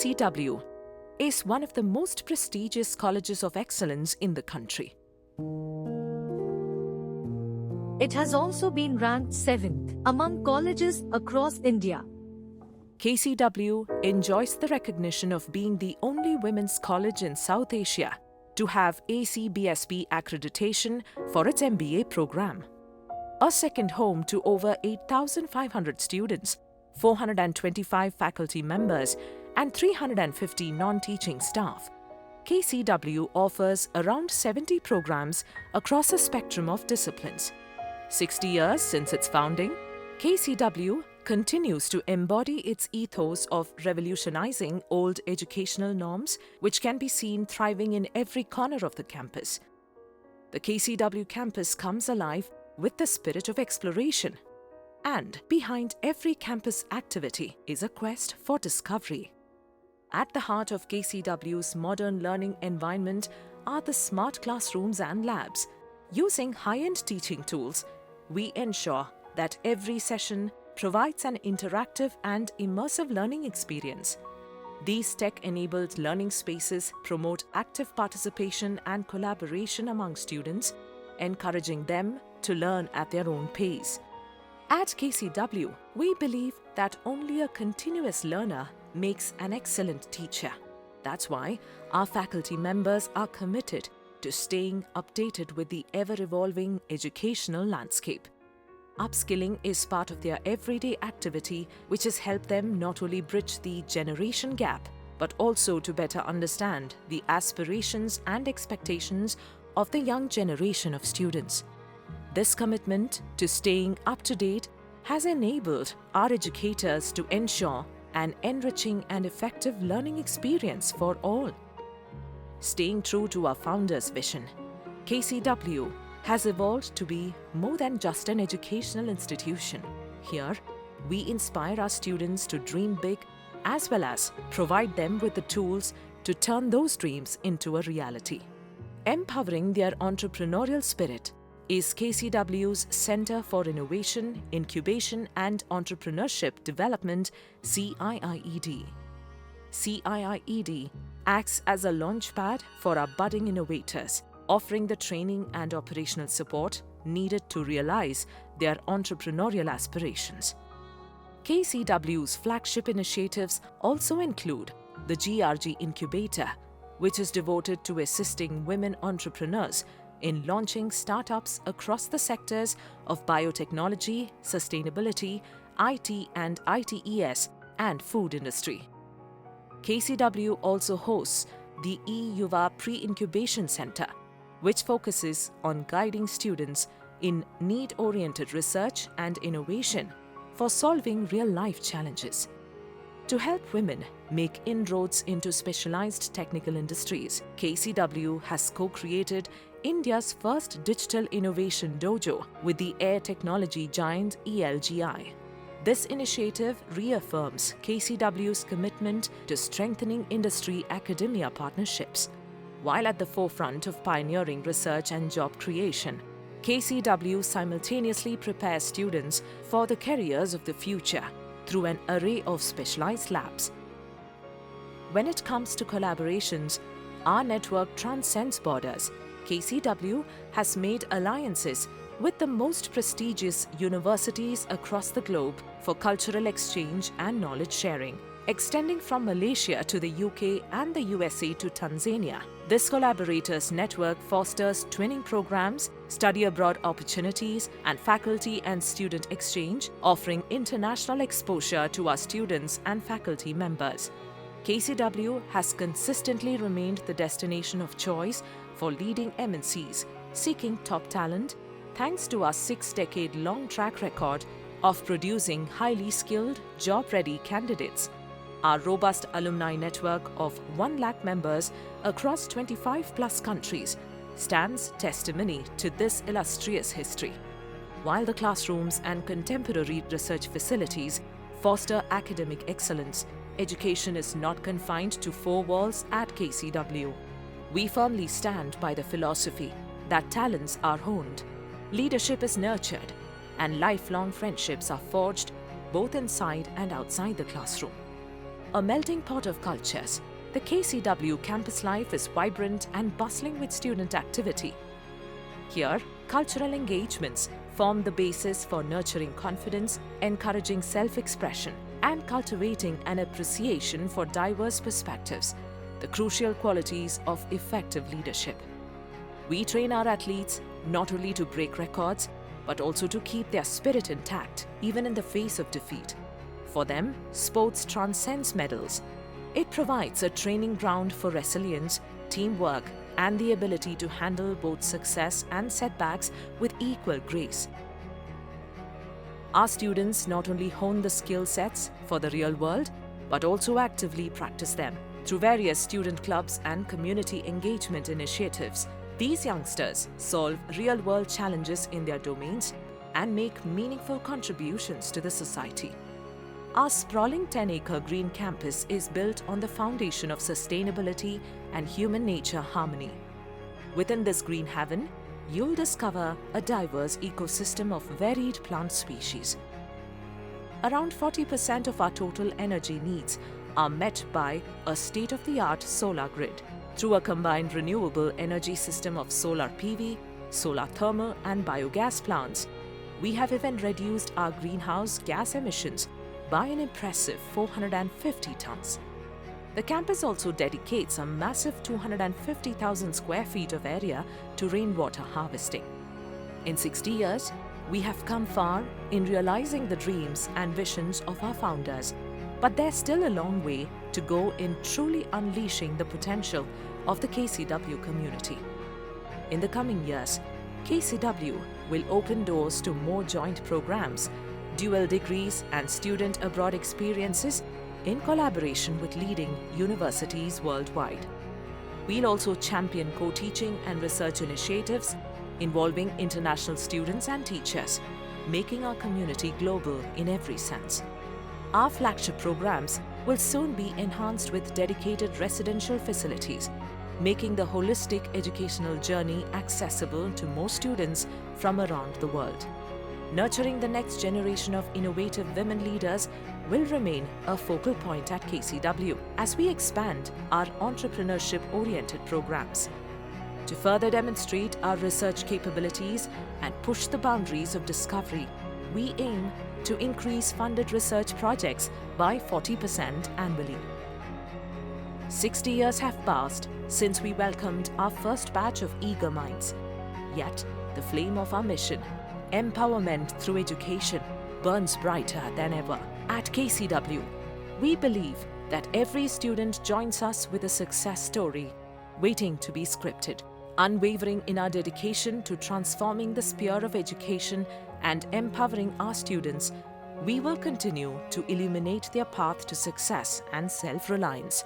KCW is one of the most prestigious colleges of excellence in the country. It has also been ranked 7th among colleges across India. KCW enjoys the recognition of being the only women's college in South Asia to have ACBSP accreditation for its MBA program. A second home to over 8,500 students, 425 faculty members, and 350 non-teaching staff, KCW offers around 70 programs across a spectrum of disciplines. 60 years since its founding, KCW continues to embody its ethos of revolutionizing old educational norms, which can be seen thriving in every corner of the campus. The KCW campus comes alive with the spirit of exploration, and behind every campus activity is a quest for discovery. At the heart of KCW's modern learning environment are the smart classrooms and labs. Using high-end teaching tools, we ensure that every session provides an interactive and immersive learning experience. These tech-enabled learning spaces promote active participation and collaboration among students, encouraging them to learn at their own pace. At KCW, we believe that only a continuous learner makes an excellent teacher. That's why our faculty members are committed to staying updated with the ever-evolving educational landscape. Upskilling is part of their everyday activity, which has helped them not only bridge the generation gap, but also to better understand the aspirations and expectations of the young generation of students. This commitment to staying up to date has enabled our educators to ensure an enriching and effective learning experience for all. Staying true to our founder's vision, KCW has evolved to be more than just an educational institution. Here, we inspire our students to dream big as well as provide them with the tools to turn those dreams into a reality. Empowering their entrepreneurial spirit is KCW's Center for Innovation, Incubation and Entrepreneurship Development, CIIED. CIIED acts as a launchpad for our budding innovators, offering the training and operational support needed to realize their entrepreneurial aspirations. KCW's flagship initiatives also include the GRG Incubator, which is devoted to assisting women entrepreneurs in launching startups across the sectors of biotechnology, sustainability, IT and ITES, and food industry. KCW also hosts the eYuva Pre-Incubation Center, which focuses on guiding students in need-oriented research and innovation for solving real-life challenges. To help women make inroads into specialized technical industries, KCW has co-created India's first digital innovation dojo with the air technology giant ELGI. This initiative reaffirms KCW's commitment to strengthening industry-academia partnerships. While at the forefront of pioneering research and job creation, KCW simultaneously prepares students for the careers of the future through an array of specialized labs. When it comes to collaborations, our network transcends borders. KCW has made alliances with the most prestigious universities across the globe for cultural exchange and knowledge sharing, extending from Malaysia to the UK and the USA to Tanzania. This collaborators network fosters twinning programs, study abroad opportunities, and faculty and student exchange, offering international exposure to our students and faculty members. KCW has consistently remained the destination of choice for leading MNCs seeking top talent, thanks to our 6-decade-long track record of producing highly skilled, job-ready candidates. Our robust alumni network of 1 lakh members across 25+ countries stands testimony to this illustrious history. While the classrooms and contemporary research facilities foster academic excellence, education is not confined to 4 walls at KCW. We firmly stand by the philosophy that talents are honed, leadership is nurtured, and lifelong friendships are forged both inside and outside the classroom. A melting pot of cultures, the KCW campus life is vibrant and bustling with student activity. Here, cultural engagements form the basis for nurturing confidence, encouraging self-expression, and cultivating an appreciation for diverse perspectives, the crucial qualities of effective leadership. We train our athletes not only to break records, but also to keep their spirit intact, even in the face of defeat. For them, sports transcends medals. It provides a training ground for resilience, teamwork, and the ability to handle both success and setbacks with equal grace. Our students not only hone the skill sets for the real world, but also actively practice them. Through various student clubs and community engagement initiatives, these youngsters solve real-world challenges in their domains and make meaningful contributions to the society. Our sprawling 10-acre green campus is built on the foundation of sustainability and human-nature harmony. Within this green haven, you'll discover a diverse ecosystem of varied plant species. Around 40% of our total energy needs are met by a state-of-the-art solar grid. Through a combined renewable energy system of solar PV, solar thermal and biogas plants, we have even reduced our greenhouse gas emissions by an impressive 450 tons. The campus also dedicates a massive 250,000 square feet of area to rainwater harvesting. In 60 years, we have come far in realizing the dreams and visions of our founders, but there's still a long way to go in truly unleashing the potential of the KCW community. In the coming years, KCW will open doors to more joint programs, dual degrees and student abroad experiences in collaboration with leading universities worldwide. We'll also champion co-teaching and research initiatives involving international students and teachers, making our community global in every sense. Our flagship programs will soon be enhanced with dedicated residential facilities, making the holistic educational journey accessible to more students from around the world. Nurturing the next generation of innovative women leaders will remain a focal point at KCW as we expand our entrepreneurship-oriented programs. To further demonstrate our research capabilities and push the boundaries of discovery, we aim to increase funded research projects by 40% annually. 60 years have passed since we welcomed our first batch of eager minds. Yet, the flame of our mission, empowerment through education, burns brighter than ever. At KCW, we believe that every student joins us with a success story waiting to be scripted. Unwavering in our dedication to transforming the sphere of education and empowering our students, we will continue to illuminate their path to success and self-reliance.